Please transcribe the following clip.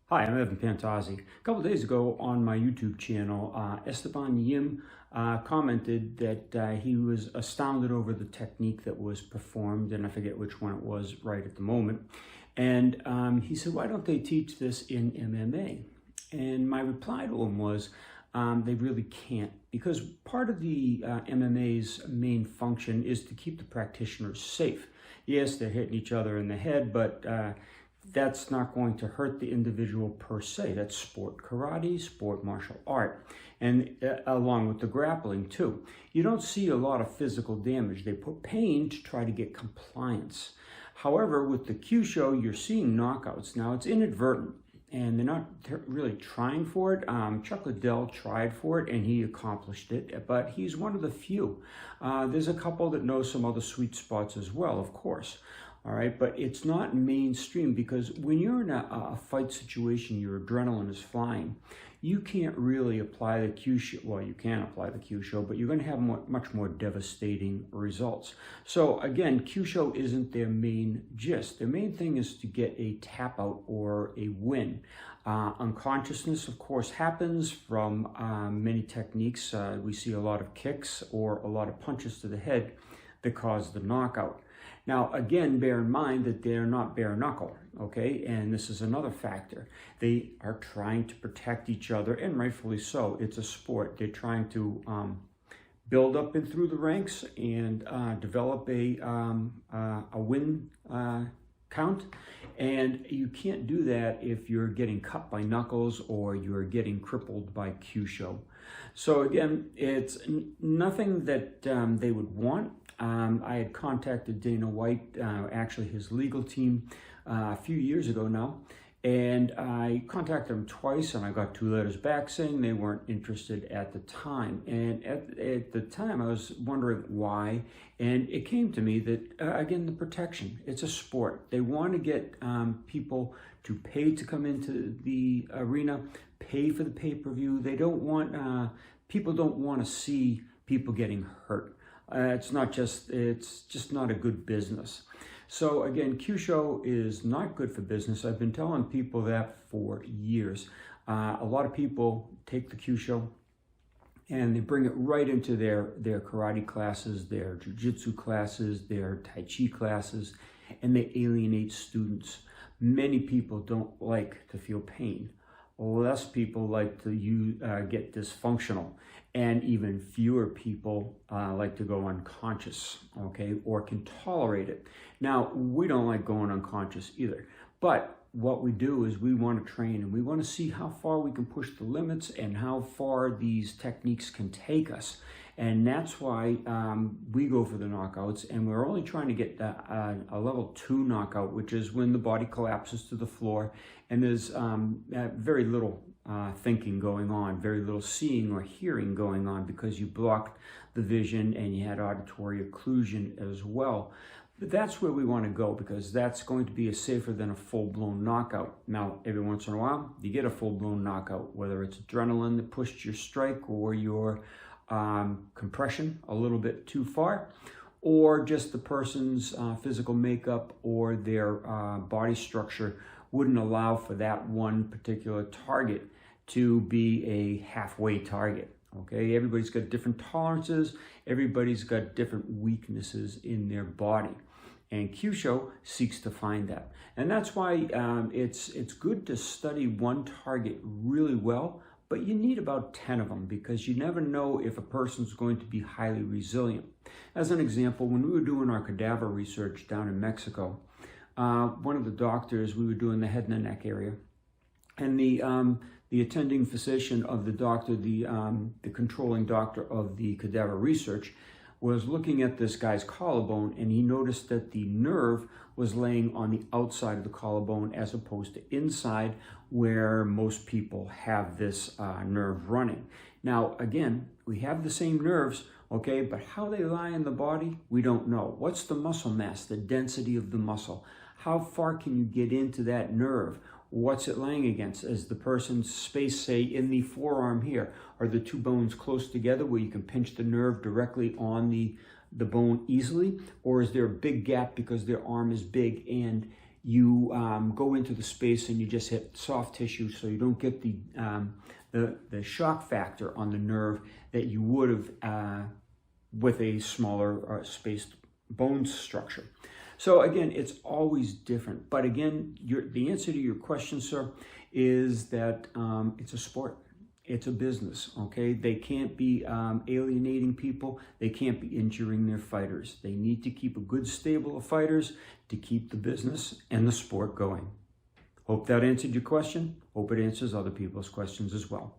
Hi, I'm Evan Pantazi. A couple days ago on my YouTube channel, Esteban Yim commented that he was astounded over the technique that was performed, and I forget which one it was right at the moment. And he said, why don't they teach this in MMA? And my reply to him was, they really can't, because part of the MMA's main function is to keep the practitioners safe. Yes, they're hitting each other in the head, but that's not going to hurt the individual per se. That's sport karate, sport martial art, and along with the grappling too. You don't see a lot of physical damage. They put pain to try to get compliance. However, with the Kyusho, you're seeing knockouts. Now, it's inadvertent, and they're not really trying for it. Chuck Liddell tried for it, and he accomplished it, but he's one of the few. There's a couple that know some other sweet spots as well, of course. All right, but it's not mainstream because when you're in a fight situation, your adrenaline is flying. You can't really apply the Kyusho. Well, you can apply the Kyusho, but you're going to have much more devastating results. So again, Kyusho isn't their main gist. Their main thing is to get a tap out or a win. Unconsciousness, of course, happens from many techniques. We see a lot of kicks or a lot of punches to the head that cause the knockout. Now, again, bear in mind that they're not bare knuckle, okay? And this is another factor. They are trying to protect each other, and rightfully so. It's a sport. They're trying to build up and through the ranks and develop a win count. And you can't do that if you're getting cut by knuckles or you're getting crippled by Kyusho. So again, it's nothing that they would want. I had contacted Dana White, actually his legal team, a few years ago now, and I contacted them twice, and I got 2 letters back saying they weren't interested at the time. And at the time, I was wondering why, and it came to me that, again, the protection. It's a sport. They want to get people to pay to come into the arena, pay for the pay-per-view. They don't want, people don't want to see people getting hurt. It's just not a good business. So again, Kyusho is not good for business. I've been telling people that for years. A lot of people take the Kyusho and they bring it right into their karate classes, their jiu-jitsu classes, their tai chi classes, and they alienate students. Many people don't like to feel pain. Less people like to get dysfunctional, and even fewer people like to go unconscious, okay, or can tolerate it. Now, we don't like going unconscious either, but what we do is we want to train and we want to see how far we can push the limits and how far these techniques can take us. And that's why we go for the knockouts, and we're only trying to get a level 2 knockout, which is when the body collapses to the floor and there's very little thinking going on, very little seeing or hearing going on because you blocked the vision and you had auditory occlusion as well. But that's where we want to go because that's going to be safer than a full-blown knockout. Now, every once in a while, you get a full-blown knockout, whether it's adrenaline that pushed your strike or your compression a little bit too far, or just the person's physical makeup or their body structure wouldn't allow for that one particular target to be a halfway target. Okay, everybody's got different tolerances, everybody's got different weaknesses in their body, and Kyusho seeks to find that. And that's why it's good to study one target really well, but you need about 10 of them because you never know if a person's going to be highly resilient. As an example, when we were doing our cadaver research down in Mexico, one of the doctors, we were doing the head and the neck area, and the attending physician of the doctor, the controlling doctor of the cadaver research, was looking at this guy's collarbone, and he noticed that the nerve was laying on the outside of the collarbone as opposed to inside, where most people have this nerve running. Now, again, we have the same nerves, okay, but how they lie in the body, we don't know. What's the muscle mass, the density of the muscle? How far can you get into that nerve? What's it laying against? Is the person's space, say, in the forearm here? Are the two bones close together where you can pinch the nerve directly on the bone easily? Or is there a big gap because their arm is big and you go into the space and you just hit soft tissue, so you don't get the shock factor on the nerve that you would have with a smaller spaced bone structure? So again, it's always different. But again, the answer to your question, sir, is that it's a sport. It's a business, okay? They can't be alienating people. They can't be injuring their fighters. They need to keep a good stable of fighters to keep the business and the sport going. Hope that answered your question. Hope it answers other people's questions as well.